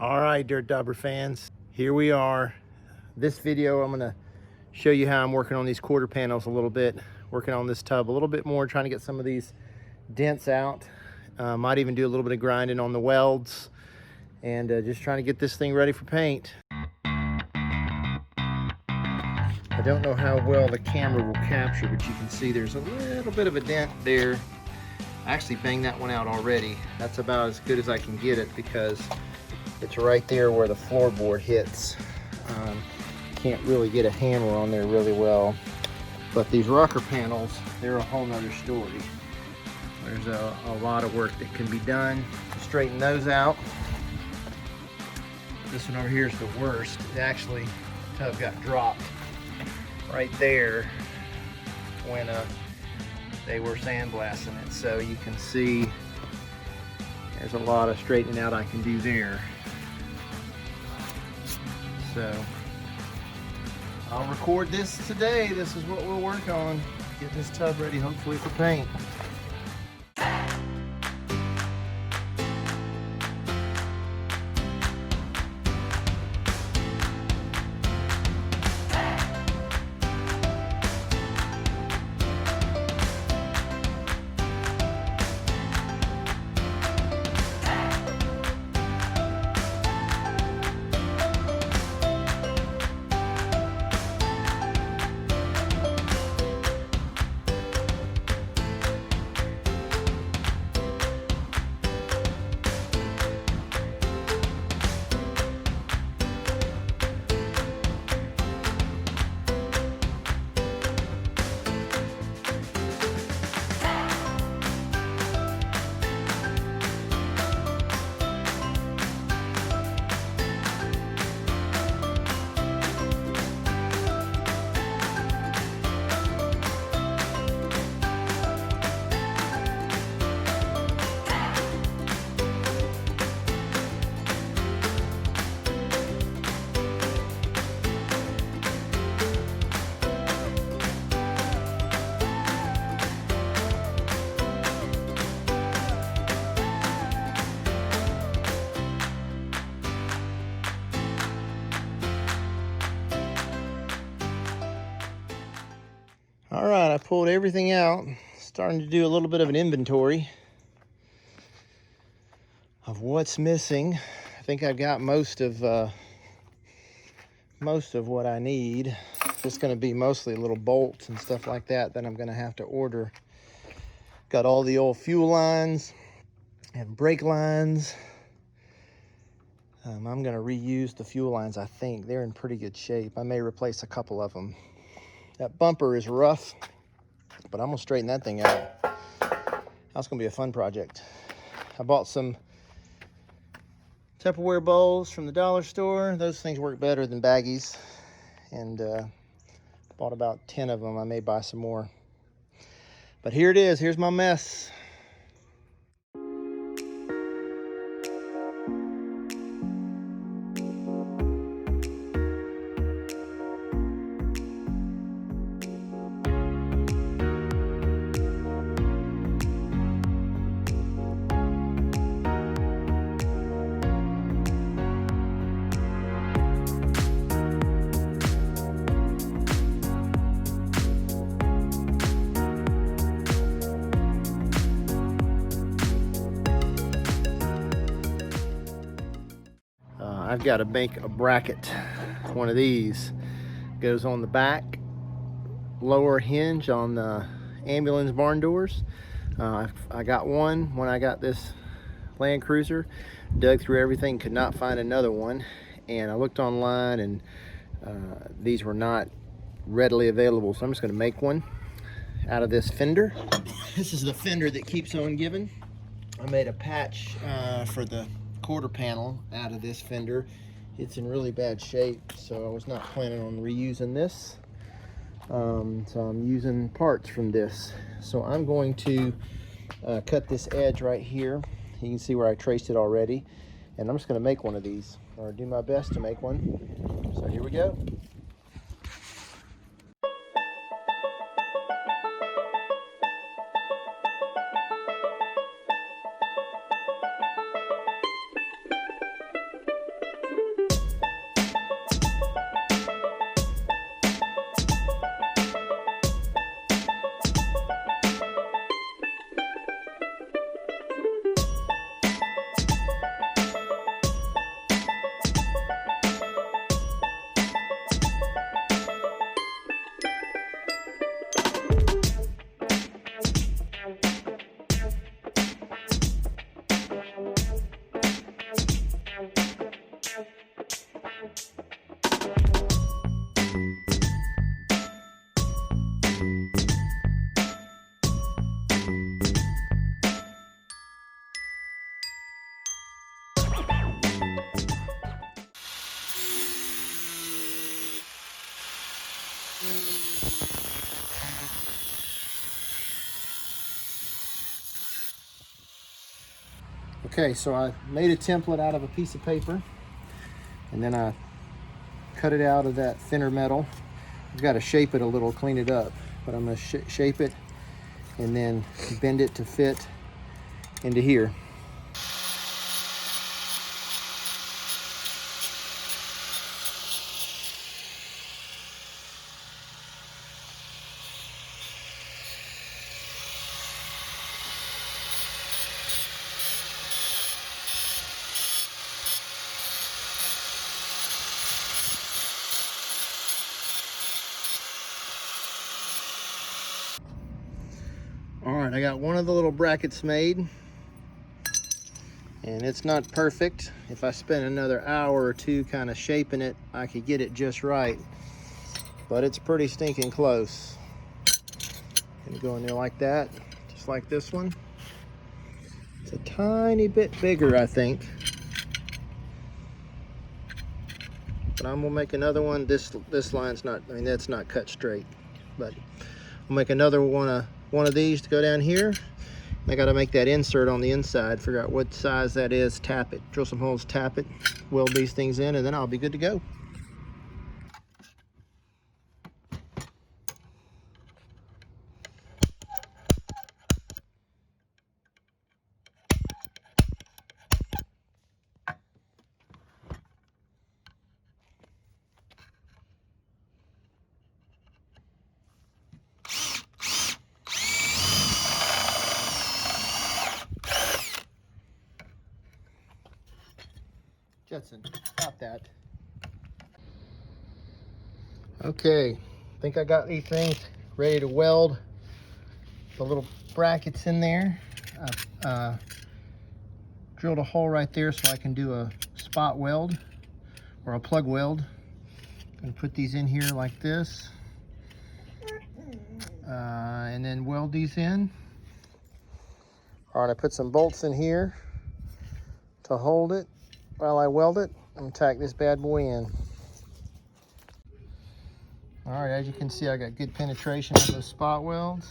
All right, Dirt Dauber fans, here we are. This video, I'm gonna show you how I'm working on these quarter panels a little bit, working on this tub a little bit more, trying to get some of these dents out. Might even do a little bit of grinding on the welds, and just trying to get this thing ready for paint. I don't know how well the camera will capture, but you can see there's a little bit of a dent there. I actually banged that one out already. That's about as good as I can get it because it's right there where the floorboard hits. Can't really get a hammer on there really well. But these rocker panels, they're a whole nother story. There's a lot of work that can be done to straighten those out. This one over here is the worst. It actually, the tub got dropped right there when they were sandblasting it. So you can see there's a lot of straightening out I can do there. So I'll record this today. This is what we'll work on. Get this tub ready, hopefully for paint. All right, I pulled everything out, starting to do a little bit of an inventory of what's missing. I think I've got most of what I need. It's going to be mostly little bolts and stuff like that I'm going to have to order. Got all the old fuel lines and brake lines. I'm going to reuse the fuel lines. I think they're in pretty good shape. I may replace a couple of them. That bumper is rough, but I'm gonna straighten that thing out. That's gonna be a fun project. I bought some Tupperware bowls from the dollar store. Those things work better than baggies. And bought about 10 of them. I may buy some more. But here it is, here's my mess. I've got to make a bracket. One of these goes on the back lower hinge on the ambulance barn doors. I got one when I got this Land Cruiser. Dug through everything, could not find another one, and I looked online and these were not readily available, so I'm just going to make one out of this fender. This is the fender that keeps on giving. I made a patch for the quarter panel out of this fender. It's in really bad shape, so I was not planning on reusing this. So I'm using parts from this. So I'm going to cut this edge right here. You can see where I traced it already, and I'm just going to make one of these, or do my best to make one. So here we go. Okay, so I made a template out of a piece of paper, and then I cut it out of that thinner metal. I've got to shape it a little, clean it up, but I'm going to shape it and then bend it to fit into here. All right, I got one of the little brackets made, and it's not perfect. If I spent another hour or two kind of shaping it, I could get it just right, but it's pretty stinking close. Gonna go in there like that, just like this one. It's a tiny bit bigger, I think, but I'm gonna make another one. This line's not, I mean, that's not cut straight, but I'll make another one of these to go down here. I got to make that insert on the inside, figure out what size that is, tap it, drill some holes, tap it, weld these things in, and then I'll be good to go. Jetson, stop that. Okay, I think I got these things ready to weld the little brackets in there. I've drilled a hole right there so I can do a spot weld or a plug weld. I'm gonna put these in here like this, and then weld these in. All right, I put some bolts in here to hold it while I weld it. I'm gonna tack this bad boy in. All right, as you can see, I got good penetration on those spot welds.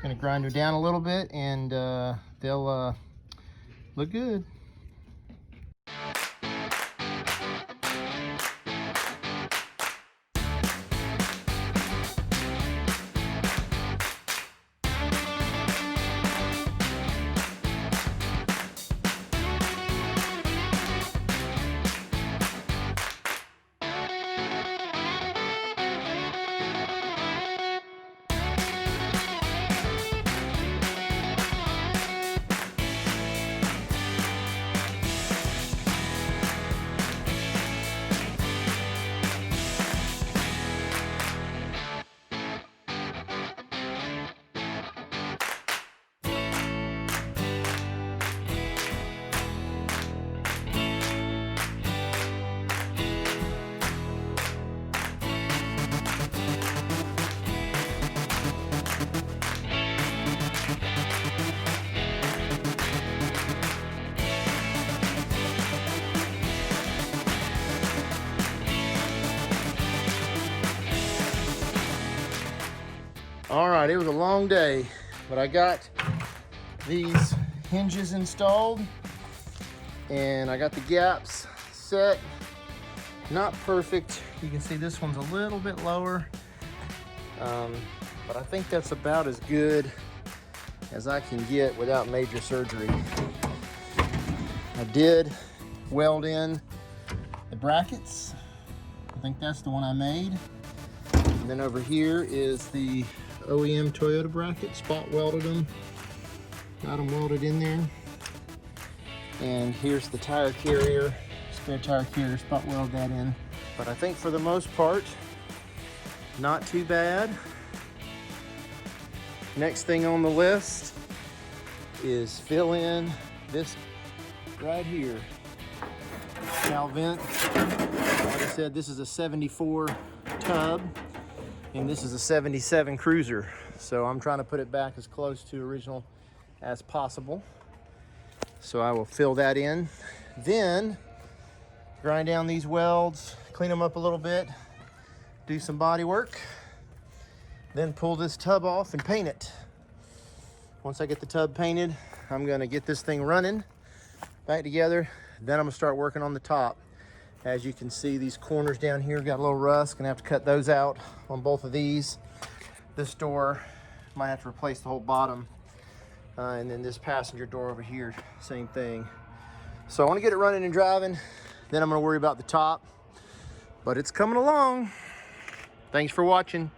Gonna grind her down a little bit, and they'll look good. All right, it was a long day, but I got these hinges installed and I got the gaps set. Not perfect. You can see this one's a little bit lower, but I think that's about as good as I can get without major surgery. I did weld in the brackets. I think that's the one I made. And then over here is the OEM Toyota bracket, spot welded them, got them welded in there. And here's the tire carrier, spare tire carrier, spot weld that in. But I think for the most part, not too bad. Next thing on the list is fill in this right here, valve vent. Like I said, this is a 74 tub, and this is a 77 cruiser. So I'm trying to put it back as close to original as possible. So I will fill that in. Then grind down these welds, clean them up a little bit, do some body work, then pull this tub off and paint it. Once I get the tub painted, I'm gonna get this thing running back together. Then I'm gonna start working on the top. As you can see, these corners down here got a little rust. Gonna have to cut those out on both of these. This door, might have to replace the whole bottom. And then this passenger door over here, same thing. So I wanna get it running and driving. Then I'm gonna worry about the top, but it's coming along. Thanks for watching.